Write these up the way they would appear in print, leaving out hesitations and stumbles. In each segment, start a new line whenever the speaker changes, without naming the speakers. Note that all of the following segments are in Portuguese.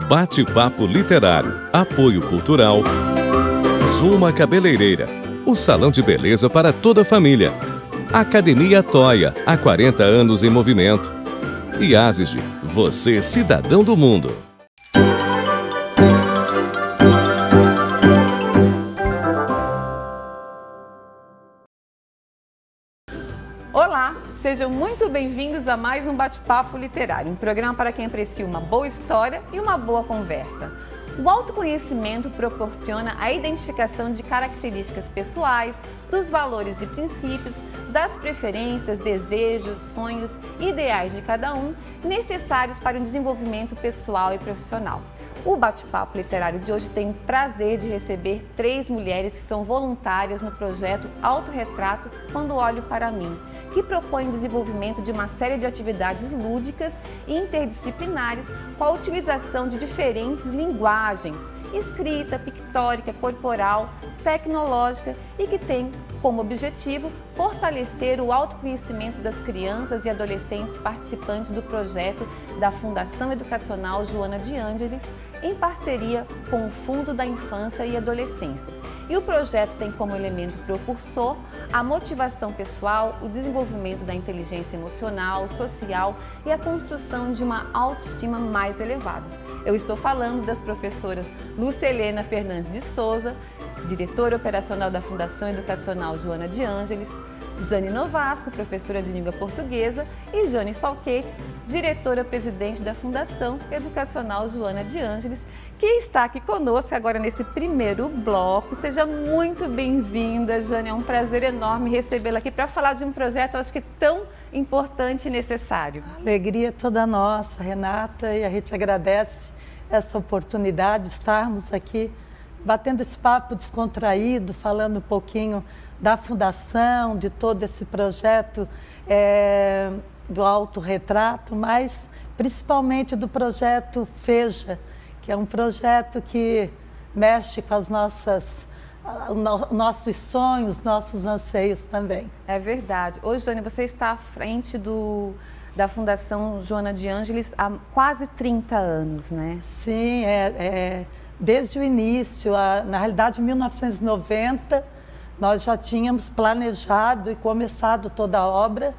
Bate-papo literário, apoio cultural, Zuma Cabeleireira, o salão de beleza para toda a família. Academia Toia, há 40 anos em movimento. E Asisg, você cidadão do mundo.
Olá, sejam muito bem-vindos a mais um Bate-Papo Literário, um programa para quem aprecia uma boa história e uma boa conversa. O autoconhecimento proporciona a identificação de características pessoais, dos valores e princípios, das preferências, desejos, sonhos e ideais de cada um, necessários para o desenvolvimento pessoal e profissional. O Bate-Papo Literário de hoje tem o prazer de receber 3 mulheres que são voluntárias no projeto Autorretrato Quando Olho para Mim, que propõe o desenvolvimento de uma série de atividades lúdicas e interdisciplinares com a utilização de diferentes linguagens, escrita, pictórica, corporal, tecnológica e que tem como objetivo fortalecer o autoconhecimento das crianças e adolescentes participantes do projeto da Fundação Educacional Joana de Ângeles, em parceria com o Fundo da Infância e Adolescência. E o projeto tem como elemento propulsor a motivação pessoal, o desenvolvimento da inteligência emocional, social e a construção de uma autoestima mais elevada. Eu estou falando das professoras Lúcia Helena Fernandes de Souza, diretora operacional da Fundação Educacional Joana de Ângeles, Jane Novasco, professora de língua portuguesa, e Jane Falquete, diretora-presidente da Fundação Educacional Joana de Ângeles, que está aqui conosco agora nesse primeiro bloco. Seja muito bem-vinda, Jane. É um prazer enorme recebê-la aqui para falar de um projeto, acho que tão importante e necessário.
A alegria é toda nossa, Renata, e a gente agradece essa oportunidade de estarmos aqui batendo esse papo descontraído, falando um pouquinho da fundação, de todo esse projeto do autorretrato, mas principalmente do projeto FEJA, que é um projeto que mexe com as nossos sonhos, nossos anseios também.
É verdade. Hoje, Jane, você está à frente da Fundação Joana de Ângeles há quase 30 anos, né?
Sim, desde o início, na realidade, em 1990, nós já tínhamos planejado e começado toda a obra.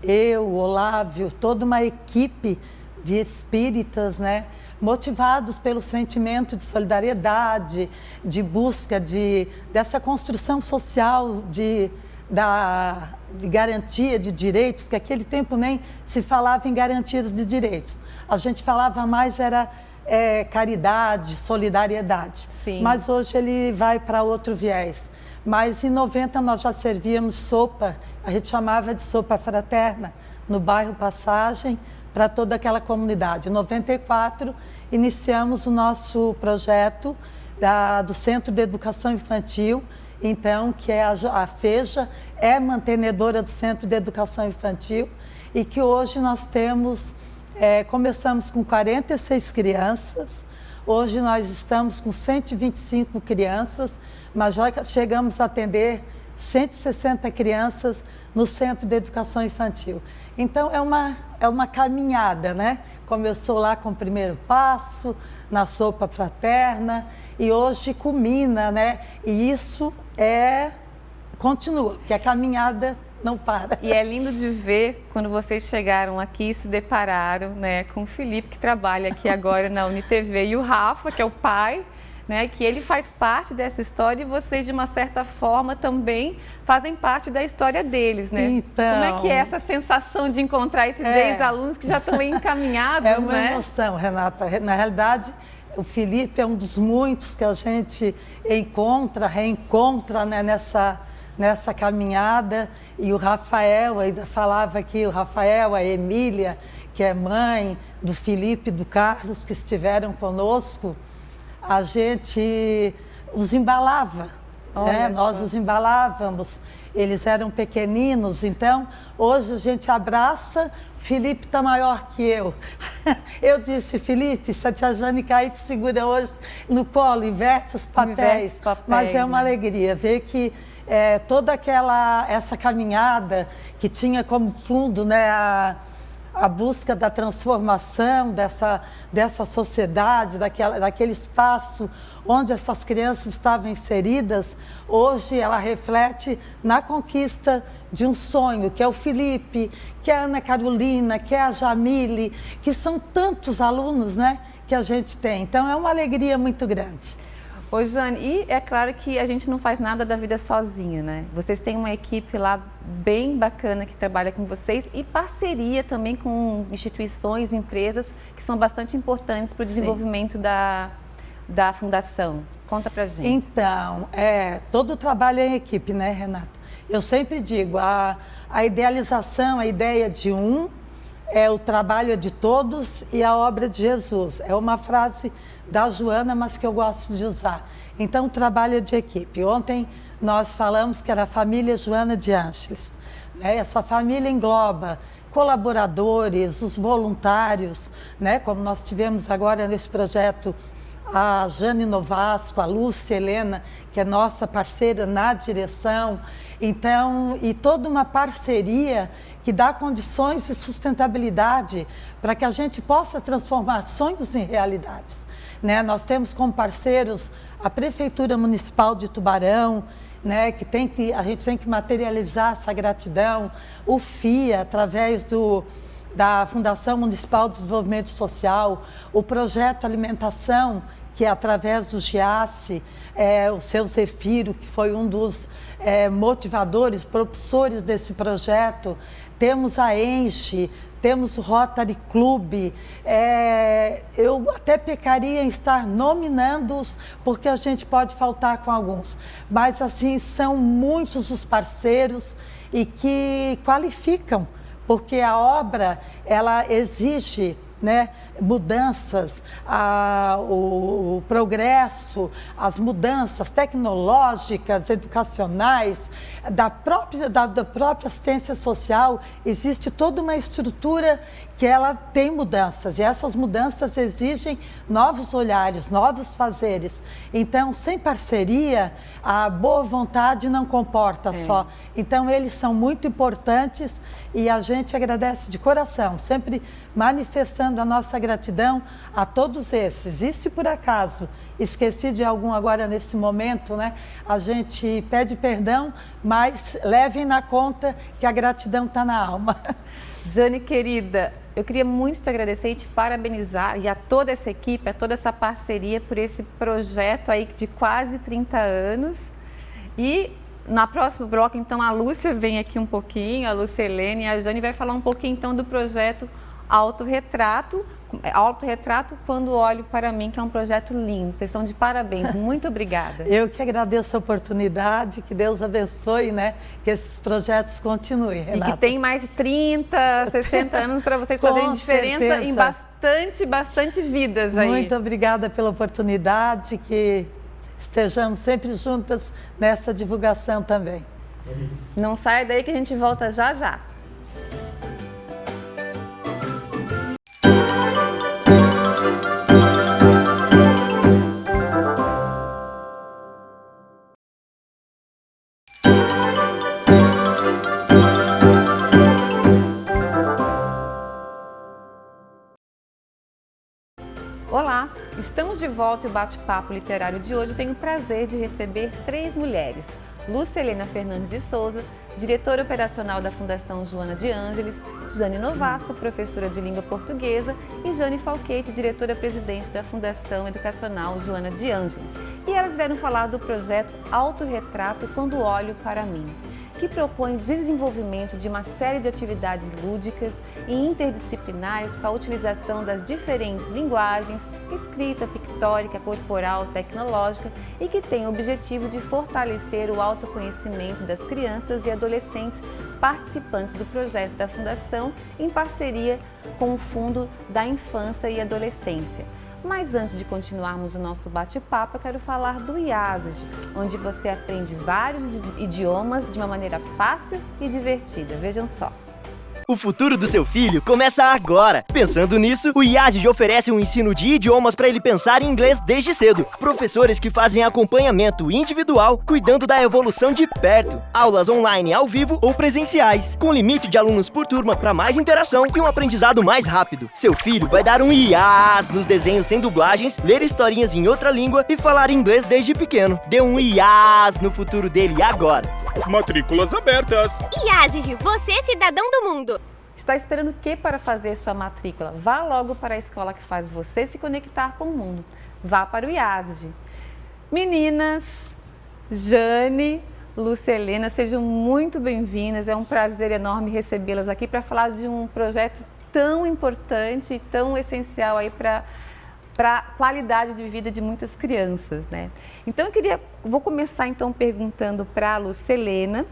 Eu, Olávio, toda uma equipe de espíritas, né, motivados pelo sentimento de solidariedade, de busca dessa construção social de garantia de direitos, que naquele tempo nem se falava em garantias de direitos. A gente falava mais caridade, solidariedade.
Sim.
Mas hoje ele vai para outro viés. Mas em 90 nós já servíamos sopa, a gente chamava de sopa fraterna, no bairro Passagem, para toda aquela comunidade. Em 94 iniciamos o nosso projeto do Centro de Educação Infantil, então, que é a FEJA, é mantenedora do Centro de Educação Infantil, e que hoje nós temos, começamos com 46 crianças, hoje nós estamos com 125 crianças, mas já chegamos a atender 160 crianças no Centro de Educação Infantil. Então, é uma caminhada, né? Começou lá com o primeiro passo, na sopa fraterna, e hoje culmina, né? E isso continua, porque a caminhada não para.
E é lindo de ver quando vocês chegaram aqui e se depararam, né, com o Felipe, que trabalha aqui agora na UniTV, e o Rafa, que é o pai, né, que ele faz parte dessa história, e vocês, de uma certa forma, também fazem parte da história deles, né?
Então,
como é que é essa sensação de encontrar esses ex-alunos que já estão encaminhados,
É uma
né?
emoção, Renata. Na realidade, o Felipe é um dos muitos que a gente reencontra, né, nessa caminhada. E o Rafael, ainda falava aqui, o Rafael, a Emília, que é mãe do Felipe e do Carlos, que estiveram conosco, a gente os embalava, né? Nós os embalávamos, eles eram pequeninos, então hoje a gente abraça, Felipe está maior que eu. Eu disse, Felipe, se a tia Jane cair, te segura hoje no colo, inverte os papéis. Mas é uma alegria ver que toda essa caminhada que tinha como fundo, né, a busca da transformação dessa sociedade, daquele espaço onde essas crianças estavam inseridas, hoje ela reflete na conquista de um sonho, que é o Felipe, que é a Ana Carolina, que é a Jamile, que são tantos alunos, né, que a gente tem. Então é uma alegria muito grande.
Ô, Jane, e é claro que a gente não faz nada da vida sozinha, né? Vocês têm uma equipe lá bem bacana que trabalha com vocês e parceria também com instituições, empresas que são bastante importantes para o desenvolvimento da fundação. Conta pra gente.
Então, todo o trabalho é em equipe, né, Renata? Eu sempre digo, a idealização, a ideia de um, o trabalho é de todos e a obra de Jesus. É uma frase da Joana, mas que eu gosto de usar. Então, o trabalho é de equipe. Ontem nós falamos que era a família Joana de Ângeles, né? Essa família engloba colaboradores, os voluntários, né? Como nós tivemos agora nesse projeto a Jane Novasco, a Lúcia Helena, que é nossa parceira na direção. Então, e toda uma parceria que dá condições de sustentabilidade para que a gente possa transformar sonhos em realidades, né? Nós temos como parceiros a Prefeitura Municipal de Tubarão, né, a gente tem que materializar essa gratidão, o FIA, através da Fundação Municipal de Desenvolvimento Social, o Projeto Alimentação, que é através do GIASSE, o seu Zefiro, que foi um dos motivadores, propulsores desse projeto, temos a Enche, temos o Rotary Club, eu até pecaria em estar nominando-os, porque a gente pode faltar com alguns, mas assim, são muitos os parceiros e que qualificam, porque a obra, ela exige, né, mudanças, o progresso, as mudanças tecnológicas, educacionais, da própria assistência social, existe toda uma estrutura que ela tem mudanças, e essas mudanças exigem novos olhares, novos fazeres. Então, sem parceria, a boa vontade não comporta só. Então, eles são muito importantes e a gente agradece de coração, sempre manifestando a nossa gratidão a todos esses. E se por acaso esqueci de algum agora nesse momento, né, a gente pede perdão, mas levem na conta que a gratidão está na alma.
Jane, querida, eu queria muito te agradecer e te parabenizar, e a toda essa equipe, a toda essa parceria por esse projeto aí de quase 30 anos. E na próxima bloco, então, a Lúcia vem aqui um pouquinho, a Lúcia Helena, e a Jane vai falar um pouquinho então do projeto Autorretrato Quando Olho para Mim, que é um projeto lindo. Vocês estão de parabéns, muito obrigada.
Eu que agradeço a oportunidade, que Deus abençoe, né? Que esses projetos continuem, Renata.
E que tem mais 30, 60 anos para vocês fazerem diferença em bastante vidas aí.
Muito obrigada pela oportunidade, que estejamos sempre juntas nessa divulgação também.
Não saia daí que a gente volta já já. Olá, estamos de volta e o bate-papo literário de hoje tem o prazer de receber 3 mulheres. Lúcia Helena Fernandes de Souza, diretora operacional da Fundação Joana de Ângeles, Jane Novasco, professora de língua portuguesa, e Jane Falquete, diretora-presidente da Fundação Educacional Joana de Ângeles. E elas vieram falar do projeto Autorretrato Quando Olho para Mim, que propõe o desenvolvimento de uma série de atividades lúdicas e interdisciplinares com a utilização das diferentes linguagens, escrita, pictórica, corporal, tecnológica, e que tem o objetivo de fortalecer o autoconhecimento das crianças e adolescentes participantes do projeto da Fundação, em parceria com o Fundo da Infância e Adolescência. Mas antes de continuarmos o nosso bate-papo, eu quero falar do IASG, onde você aprende vários idiomas de uma maneira fácil e divertida. Vejam só.
O futuro do seu filho começa agora. Pensando nisso, o IASIG oferece um ensino de idiomas para ele pensar em inglês desde cedo. Professores que fazem acompanhamento individual, cuidando da evolução de perto. Aulas online ao vivo ou presenciais, com limite de alunos por turma para mais interação e um aprendizado mais rápido. Seu filho vai dar um IAS nos desenhos sem dublagens, ler historinhas em outra língua e falar inglês desde pequeno. Dê um IAS no futuro dele agora.
Matrículas abertas.
IASIG, você é cidadão do mundo.
Está esperando o que para fazer sua matrícula? Vá logo para a escola que faz você se conectar com o mundo. Vá para o IASIG. Meninas, Jane, Lúcia Helena, sejam muito bem-vindas. É um prazer enorme recebê-las aqui para falar de um projeto tão importante e tão essencial aí para a qualidade de vida de muitas crianças, né? Então vou começar então perguntando para a Lúcia Helena.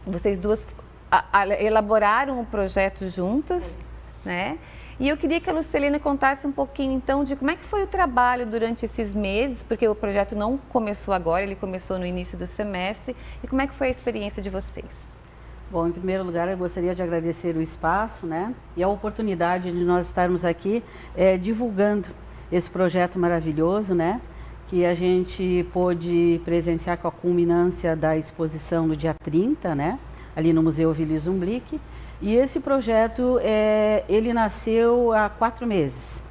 Vocês duas elaboraram o projeto juntas, né? E eu queria que a Lúcia Helena contasse um pouquinho então de como é que foi o trabalho durante esses meses, porque o projeto não começou agora, ele começou no início do semestre, e como é que foi a experiência de vocês?
Bom, em primeiro lugar, eu gostaria de agradecer o espaço, né, e a oportunidade de nós estarmos aqui divulgando esse projeto maravilhoso, né, que a gente pôde presenciar com a culminância da exposição no dia 30, né, ali no Museu Willy Zumblick. E esse projeto, ele nasceu há 4 meses,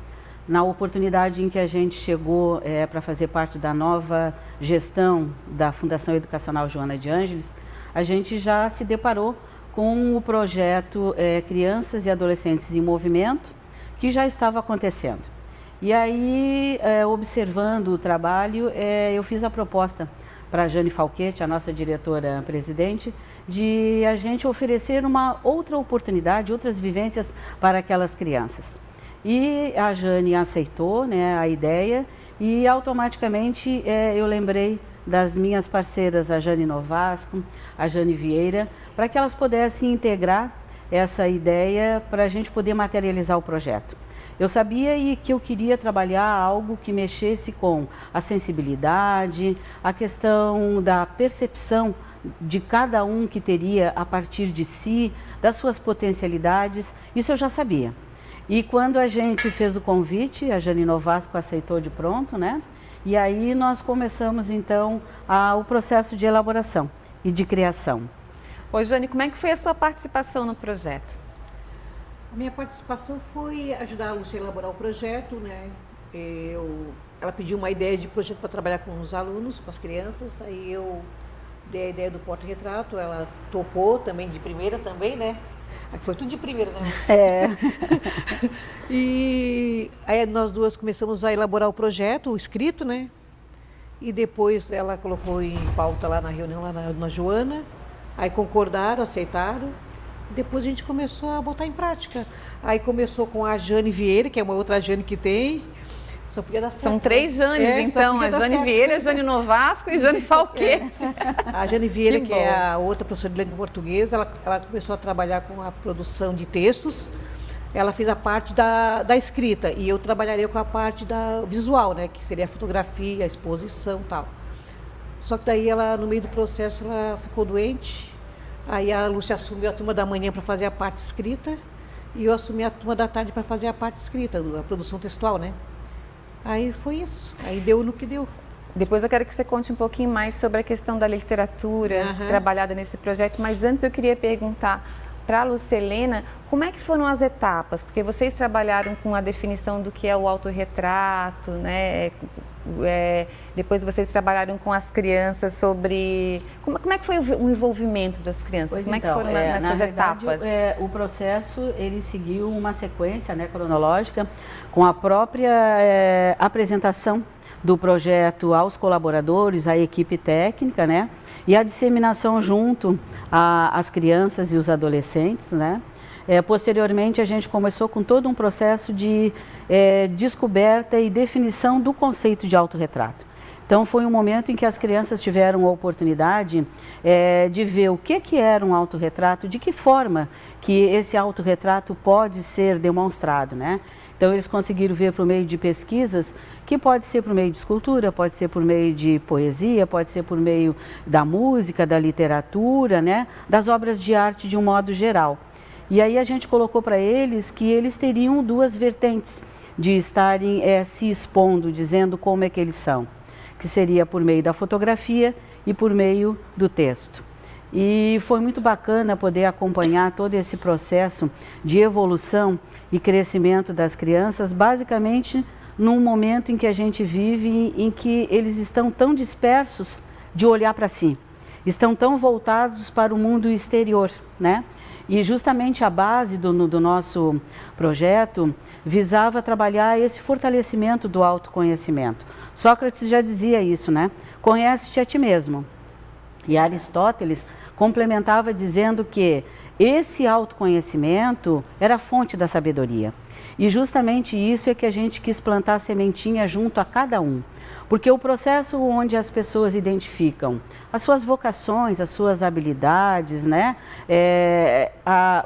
na oportunidade em que a gente chegou para fazer parte da nova gestão da Fundação Educacional Joana de Ângeles. A gente já se deparou com o projeto Crianças e Adolescentes em Movimento, que já estava acontecendo. E aí, observando o trabalho, eu fiz a proposta para a Jane Falquete, a nossa diretora-presidente, de a gente oferecer uma outra oportunidade, outras vivências para aquelas crianças. E a Jane aceitou, né, a ideia e automaticamente eu lembrei das minhas parceiras, a Jane Novasco, a Jane Vieira, para que elas pudessem integrar essa ideia para a gente poder materializar o projeto. Eu sabia que eu queria trabalhar algo que mexesse com a sensibilidade, a questão da percepção de cada um que teria a partir de si, das suas potencialidades, isso eu já sabia. E quando a gente fez o convite, a Jane Novasco aceitou de pronto, né? E aí nós começamos então o processo de elaboração e de criação.
Ô Jane, como é que foi a sua participação no projeto?
A minha participação foi ajudar a Lúcia a elaborar o projeto, né? Ela pediu uma ideia de projeto para trabalhar com os alunos, com as crianças, aí eu dei a ideia do porta-retrato, ela topou também de primeira também, né? Foi tudo de primeira, né? E aí nós duas começamos a elaborar o projeto, o escrito, né? E depois ela colocou em pauta lá na reunião, lá na Joana, aí concordaram, aceitaram. Depois a gente começou a botar em prática. Aí começou com a Jane Vieira, que é uma outra Jane que tem. Só podia dar certo.
São 3 Janes, então. A Jane Vieira, a Jane Novasco e Jane Falquete.
A Jane Vieira, que é a outra professora de língua portuguesa, ela começou a trabalhar com a produção de textos. Ela fez a parte da escrita e eu trabalharia com a parte da visual, né? Que seria a fotografia, a exposição e tal. Só que daí ela, no meio do processo, ela ficou doente. Aí a Lúcia assumiu a turma da manhã para fazer a parte escrita e eu assumi a turma da tarde para fazer a parte escrita, a produção textual, né? Aí foi isso, aí deu no que deu.
Depois eu quero que você conte um pouquinho mais sobre a questão da literatura trabalhada nesse projeto, mas antes eu queria perguntar para a Lúcia Helena, como é que foram as etapas? Porque vocês trabalharam com a definição do que é o autorretrato, né? Depois vocês trabalharam com as crianças sobre... Como é que foi o envolvimento das crianças?
Pois
como
então,
é que foram nessas etapas?
O processo, ele seguiu uma sequência, né, cronológica, com a própria apresentação do projeto aos colaboradores, à equipe técnica, né? E a disseminação junto às crianças e os adolescentes, né? Posteriormente, a gente começou com todo um processo de descoberta e definição do conceito de autorretrato. Então, foi um momento em que as crianças tiveram a oportunidade de ver o que era um autorretrato, de que forma que esse autorretrato pode ser demonstrado, né? Então, eles conseguiram ver por meio de pesquisas que pode ser por meio de escultura, pode ser por meio de poesia, pode ser por meio da música, da literatura, né? Das obras de arte de um modo geral. E aí a gente colocou para eles que eles teriam duas vertentes de estarem se expondo, dizendo como é que eles são, que seria por meio da fotografia e por meio do texto. E foi muito bacana poder acompanhar todo esse processo de evolução e crescimento das crianças, basicamente num momento em que a gente vive, em que eles estão tão dispersos de olhar para si, estão tão voltados para o mundo exterior, né? E justamente a base do nosso projeto visava trabalhar esse fortalecimento do autoconhecimento. Sócrates já dizia isso, né? Conhece-te a ti mesmo. E Aristóteles complementava dizendo que esse autoconhecimento era a fonte da sabedoria. E justamente isso é que a gente quis plantar a sementinha junto a cada um. Porque o processo onde as pessoas identificam as suas vocações, as suas habilidades, né?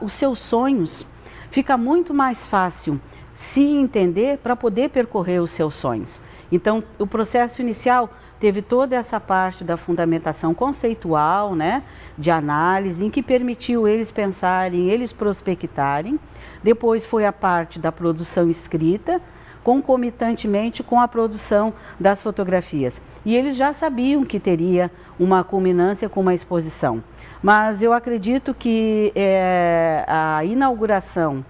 Os seus sonhos, fica muito mais fácil se entender para poder percorrer os seus sonhos. Então, o processo inicial teve toda essa parte da fundamentação conceitual, né, de análise, em que permitiu eles pensarem, eles prospectarem. Depois foi a parte da produção escrita, concomitantemente com a produção das fotografias. E eles já sabiam que teria uma culminância com uma exposição. Mas eu acredito que a inauguração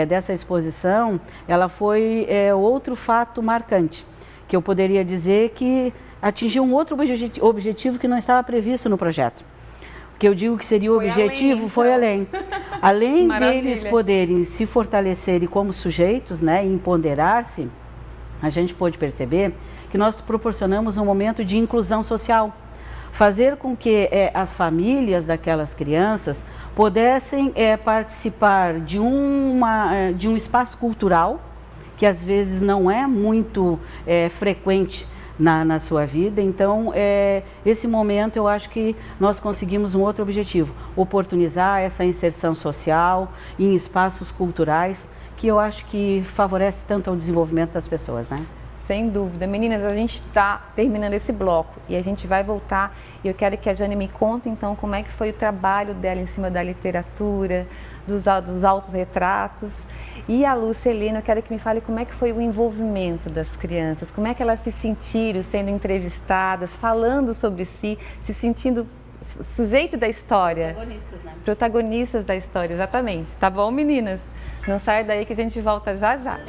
dessa exposição, ela foi outro fato marcante, que eu poderia dizer que atingiu um outro objetivo que não estava previsto no projeto. O que eu digo que seria o objetivo além, foi além. Além deles poderem se fortalecerem como sujeitos, né, e empoderar-se, a gente pôde perceber que nós proporcionamos um momento de inclusão social. Fazer com que as famílias daquelas crianças pudessem participar de um espaço cultural, que às vezes não é muito frequente na sua vida. Então, esse momento eu acho que nós conseguimos um outro objetivo, oportunizar essa inserção social em espaços culturais, que eu acho que favorece tanto ao desenvolvimento das pessoas, né?
Sem dúvida. Meninas, a gente está terminando esse bloco e a gente vai voltar e eu quero que a Jane me conte então como é que foi o trabalho dela em cima da literatura, dos autorretratos. E a Lúcia Helena, eu quero que me fale como é que foi o envolvimento das crianças, como é que elas se sentiram sendo entrevistadas, falando sobre si, se sentindo sujeito da história.
Protagonistas, né?
Protagonistas da história, exatamente. Tá bom, meninas? Não sai daí que a gente volta já já.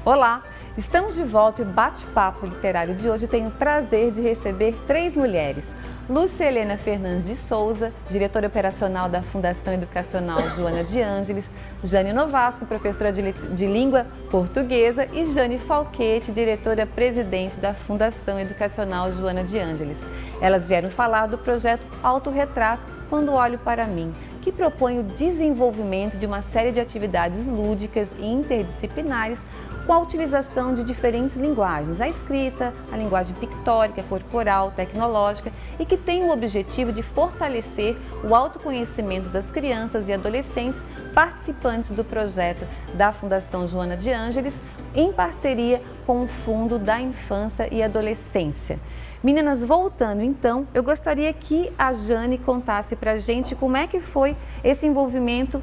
Olá, estamos de volta e o bate-papo literário de hoje tem o prazer de receber 3 mulheres. Lúcia Helena Fernandes de Souza, diretora operacional da Fundação Educacional Joana de Ângeles, Jane Novasco, professora de língua portuguesa e Jane Falquete, diretora-presidente da Fundação Educacional Joana de Ângeles. Elas vieram falar do projeto Autorretrato Quando Olho para Mim, que propõe o desenvolvimento de uma série de atividades lúdicas e interdisciplinares com a utilização de diferentes linguagens, a escrita, a linguagem pictórica, corporal, tecnológica, e que tem o objetivo de fortalecer o autoconhecimento das crianças e adolescentes participantes do projeto da Fundação Joana de Ângeles, em parceria com o Fundo da Infância e Adolescência. Meninas, voltando então, eu gostaria que a Jane contasse pra gente como é que foi esse envolvimento.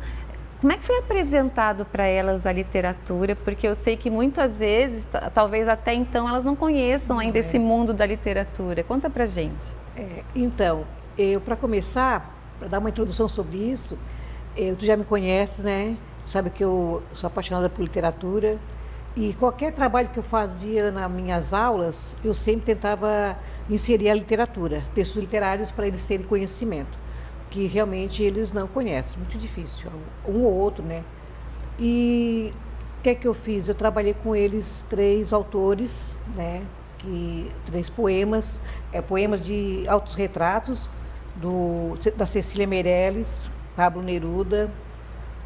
Como é que foi apresentado para elas a literatura? Porque eu sei que muitas vezes, talvez até então, elas não conheçam ainda esse mundo da literatura. Conta pra gente.
Então, para começar, para dar uma introdução sobre isso, tu já me conheces, né? Sabe que eu sou apaixonada por literatura e qualquer trabalho que eu fazia nas minhas aulas, eu sempre tentava inserir a literatura, textos literários para eles terem conhecimento, que realmente eles não conhecem, muito difícil, um ou outro, né? E o que é que eu fiz? Eu trabalhei com eles 3 autores, né? 3 poemas, poemas de autorretratos, da Cecília Meirelles, Pablo Neruda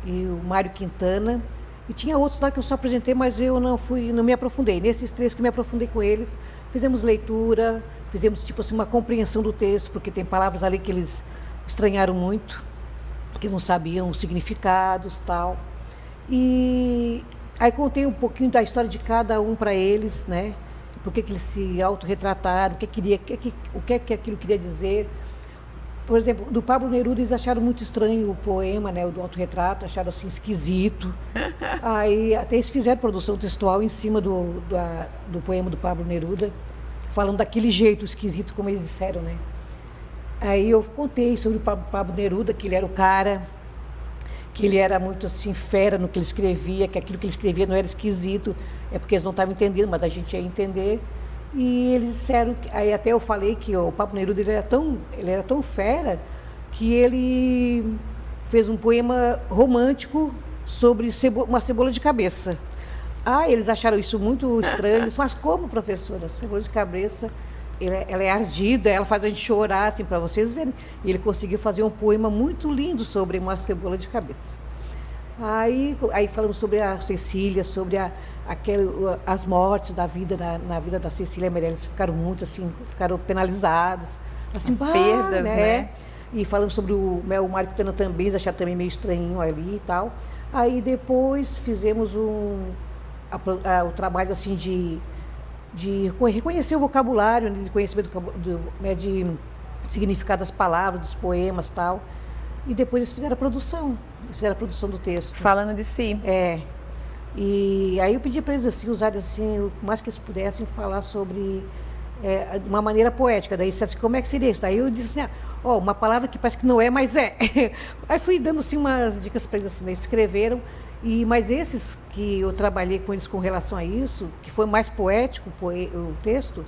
e o Mário Quintana, E tinha outros lá que eu só apresentei, mas eu não me aprofundei. Nesses 3 que eu me aprofundei com eles, fizemos leitura, fizemos tipo assim uma compreensão do texto, porque tem palavras ali que eles estranharam muito, que não sabiam os significados, tal. E aí contei um pouquinho da história de cada um para eles, né? Por que eles se autorretrataram, o que aquilo queria dizer. Por exemplo, do Pablo Neruda, eles acharam muito estranho o poema, né, o do autorretrato, acharam assim esquisito. Aí até eles fizeram produção textual em cima do poema do Pablo Neruda, falando daquele jeito esquisito, como eles disseram, né? Aí eu contei sobre o Pablo Neruda, que ele era o cara, que ele era muito assim fera no que ele escrevia, que aquilo que ele escrevia não era esquisito, é porque eles não estavam entendendo, mas a gente ia entender. E eles disseram, aí até eu falei que o Pablo Neruda ele era tão fera que ele fez um poema romântico sobre uma cebola de cabeça. Ah, eles acharam isso muito estranho, mas como, professora? Cebola de cabeça, ela é ardida, ela faz a gente chorar, assim, para vocês verem. E ele conseguiu fazer um poema muito lindo sobre uma cebola de cabeça. Aí falamos sobre a Cecília, sobre as mortes da vida, na vida da Cecília Meirelles, ficaram muito assim, ficaram penalizados. Assim,
as perdas, né?
E falamos sobre o Mário Quintana também, eles acharam também meio estranhinho ali e tal. Aí depois fizemos o trabalho assim de reconhecer o vocabulário, de conhecimento de significado das palavras, dos poemas e tal. E depois eles fizeram a produção do texto.
Falando de si.
É. E aí eu pedi para eles assim, usarem assim, o mais que eles pudessem falar sobre de uma maneira poética. Daí como é que seria isso? Daí eu disse assim, uma palavra que parece que não é, mas é. Aí fui dando assim umas dicas para eles assim, eles escreveram. Mas esses que eu trabalhei com eles com relação a isso, que foi mais poético o texto,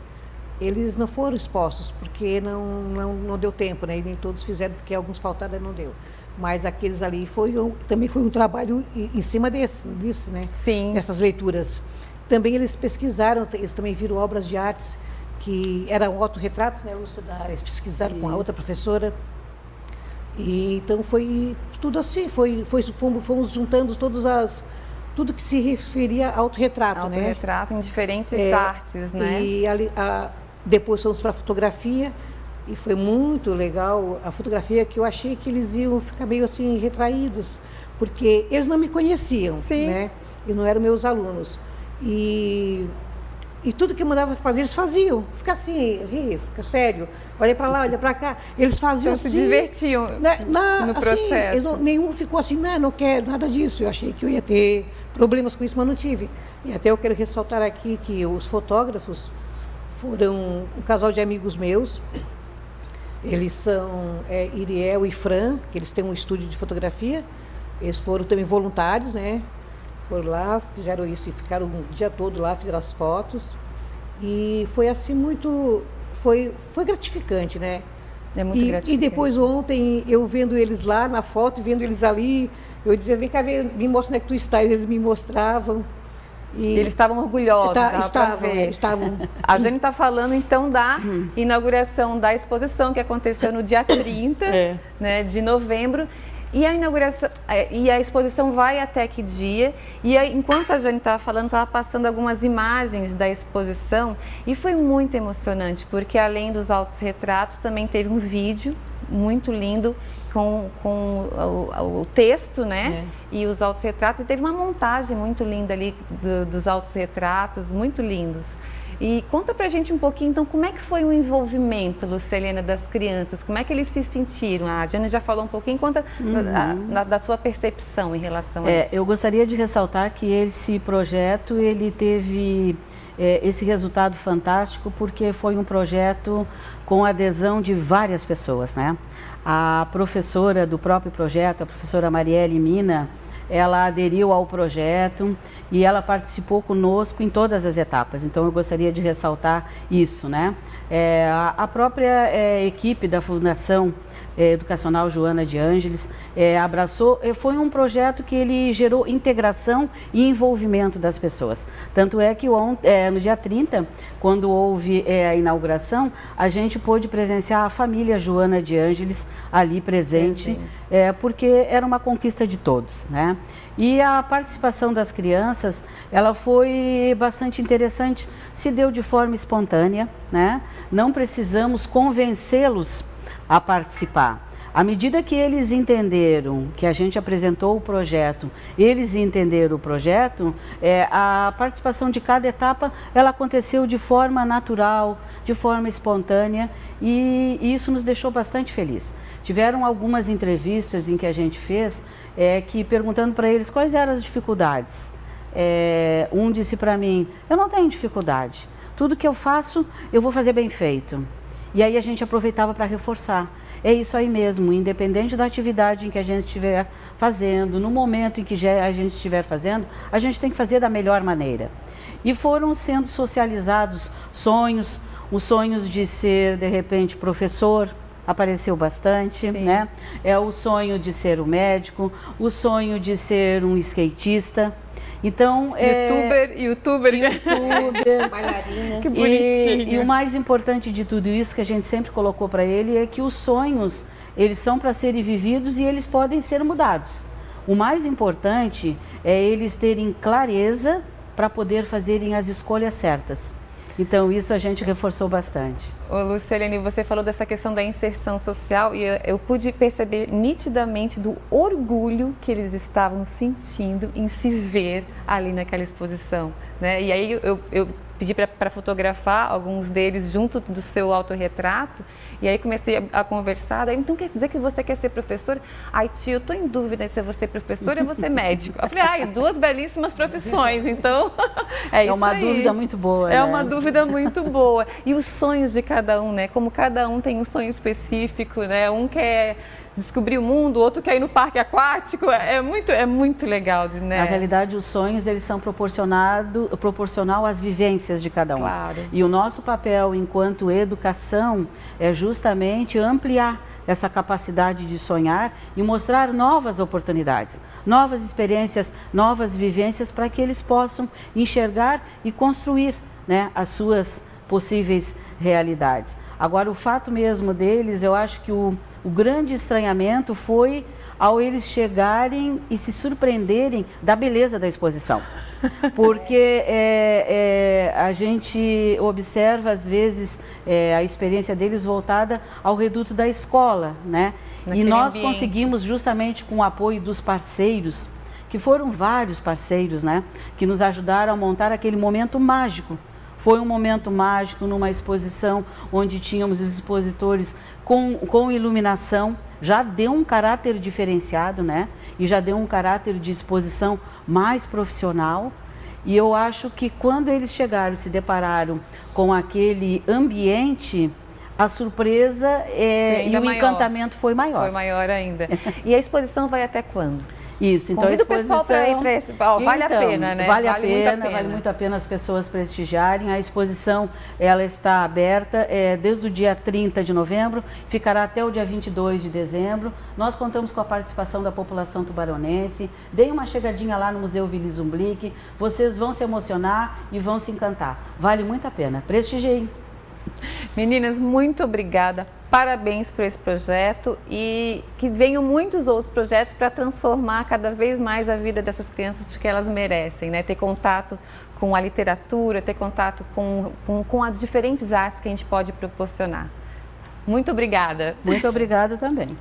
eles não foram expostos, porque não deu tempo, né? E nem todos fizeram, porque alguns faltaram e não deu. Mas aqueles ali também foi um trabalho em cima disso, né?
Sim.
Essas leituras. Também eles pesquisaram, eles também viram obras de artes que eram autorretratos, né, Lúcia? Eles pesquisaram com a outra professora. E então foi tudo assim, fomos juntando tudo que se referia a autorretrato, né?
Autorretrato em diferentes artes, né?
E depois fomos para a fotografia e foi muito legal a fotografia, que eu achei que eles iam ficar meio assim retraídos, porque eles não me conheciam, né? E não eram meus alunos. E tudo que eu mandava fazer, eles faziam. Fica assim, fica sério. Olha para lá, olha para cá. Eles faziam
então,
assim.
se divertiam no processo.
Nenhum ficou assim, não quero nada disso. Eu achei que eu ia ter problemas com isso, mas não tive. E até eu quero ressaltar aqui que os fotógrafos foram um casal de amigos meus. Eles são Iriel e Fran, que eles têm um estúdio de fotografia. Eles foram também voluntários, né? Foram lá, fizeram isso e ficaram o dia todo lá, fizeram as fotos. E foi assim foi gratificante, né?
É muito gratificante.
E depois ontem, eu vendo eles lá na foto, vendo eles ali, eu dizia, vem cá, me mostra onde é que tu estás. Eles me mostravam.
E eles estavam orgulhosos,
estavam.
A gente está falando então da inauguração da exposição que aconteceu no dia 30 né, de novembro. E a inauguração e a exposição vai até que dia? E aí, enquanto a Jane estava falando, estava passando algumas imagens da exposição e foi muito emocionante, porque além dos autorretratos também teve um vídeo muito lindo com o texto, né? E os autorretratos, e teve uma montagem muito linda ali dos autorretratos, muito lindos. E conta pra gente um pouquinho, então, como é que foi o envolvimento, Lucilena, das crianças? Como é que eles se sentiram? A Jane já falou um pouquinho, conta da sua percepção em relação a isso.
Eu gostaria de ressaltar que esse projeto, ele teve esse resultado fantástico, porque foi um projeto com adesão de várias pessoas, né? A professora do próprio projeto, a professora Marielle Mina, ela aderiu ao projeto e ela participou conosco em todas as etapas. Então, eu gostaria de ressaltar isso, né? A própria equipe da Fundação Educacional Joana de Ângeles abraçou. Foi um projeto que ele gerou integração e envolvimento das pessoas. Tanto é que no dia 30, quando houve a inauguração, a gente pôde presenciar a família Joana de Ângeles ali presente, porque era uma conquista de todos, né? E a participação das crianças, ela foi bastante interessante, se deu de forma espontânea, né? Não precisamos convencê-los a participar. À medida que eles entenderam, que a gente apresentou o projeto, eles entenderam o projeto, a participação de cada etapa, ela aconteceu de forma natural, de forma espontânea, e isso nos deixou bastante feliz. Tiveram algumas entrevistas em que a gente fez, que perguntando para eles quais eram as dificuldades. Um disse para mim, eu não tenho dificuldade, tudo que eu faço, eu vou fazer bem feito. E aí a gente aproveitava para reforçar. É isso aí mesmo, independente da atividade em que a gente estiver fazendo, no momento em que a gente estiver fazendo, a gente tem que fazer da melhor maneira. E foram sendo socializados sonhos, os sonhos de ser, de repente, professor, apareceu bastante, né? O sonho de ser um médico, o sonho de ser um skatista. Então,
youtuber,
bailarina.
Que bonitinho.
E o mais importante de tudo isso que a gente sempre colocou para ele é que os sonhos, eles são para serem vividos e eles podem ser mudados. O mais importante é eles terem clareza para poder fazerem as escolhas certas. Então, isso a gente reforçou bastante.
Ô, Lucilene, você falou dessa questão da inserção social e eu pude perceber nitidamente do orgulho que eles estavam sentindo em se ver ali naquela exposição, né? E aí eu pedi para fotografar alguns deles junto do seu autorretrato e aí comecei a conversar. Daí, então quer dizer que você quer ser professor? Ai, tio, eu tô em dúvida se eu vou ser professor ou eu vou ser médico. Eu falei, duas belíssimas profissões, então é isso aí.
É uma dúvida muito boa,
É uma dúvida muito boa. E os sonhos de cada um, né? Como cada um tem um sonho específico, né? Um quer descobrir o mundo, o outro quer ir no parque aquático, é muito legal, né?
Na realidade, os sonhos, eles são proporcional às vivências de cada um.
Claro.
E o nosso papel enquanto educação é justamente ampliar essa capacidade de sonhar e mostrar novas oportunidades, novas experiências, novas vivências para que eles possam enxergar e construir, né, as suas possíveis realidades. Agora, o fato mesmo deles, eu acho que o grande estranhamento foi ao eles chegarem e se surpreenderem da beleza da exposição. Porque a gente observa, às vezes, a experiência deles voltada ao reduto da escola, né? E nós conseguimos, justamente com o apoio dos parceiros, que foram vários parceiros, né? Que nos ajudaram a montar aquele momento mágico. Foi um momento mágico numa exposição onde tínhamos os expositores com iluminação, já deu um caráter diferenciado, né? E já deu um caráter de exposição mais profissional. E eu acho que quando eles chegaram e se depararam com aquele ambiente, a surpresa e o encantamento foi maior.
Foi maior ainda. E a exposição vai até quando?
Isso, então
convida
a exposição...
o pessoal para ir para esse... vale a pena, né?
Vale muito a pena as pessoas prestigiarem. A exposição, ela está aberta desde o dia 30 de novembro, ficará até o dia 22 de dezembro. Nós contamos com a participação da população tubaronense. Deem uma chegadinha lá no Museu Willy Zumblick, vocês vão se emocionar e vão se encantar. Vale muito a pena. Prestigiem.
Meninas, muito obrigada. Parabéns por esse projeto e que venham muitos outros projetos para transformar cada vez mais a vida dessas crianças, porque elas merecem, né? Ter contato com a literatura, ter contato com as diferentes artes que a gente pode proporcionar. Muito obrigada.
Muito obrigada também.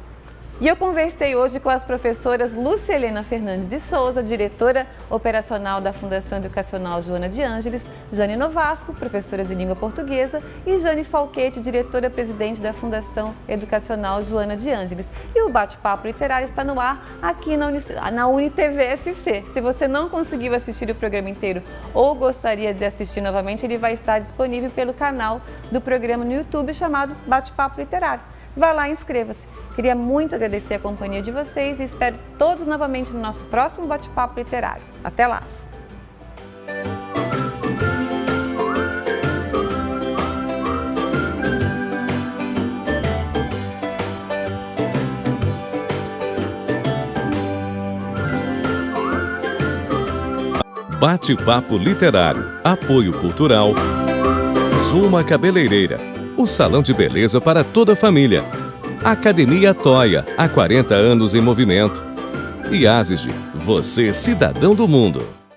E eu conversei hoje com as professoras Lucilene Fernandes de Souza, diretora operacional da Fundação Educacional Joana de Ângeles, Jane Novasco, professora de língua portuguesa, e Jane Falquete, diretora-presidente da Fundação Educacional Joana de Ângeles. E o Bate-Papo Literário está no ar aqui na UniTV-SC. Se você não conseguiu assistir o programa inteiro ou gostaria de assistir novamente, ele vai estar disponível pelo canal do programa no YouTube chamado Bate-Papo Literário. Vá lá e inscreva-se. Queria muito agradecer a companhia de vocês e espero todos novamente no nosso próximo Bate-Papo Literário. Até lá!
Bate-papo literário. Apoio cultural. Zuma Cabeleireira. O salão de beleza para toda a família. Academia Toia. Há 40 anos em movimento. E Asisg. Você, cidadão do mundo.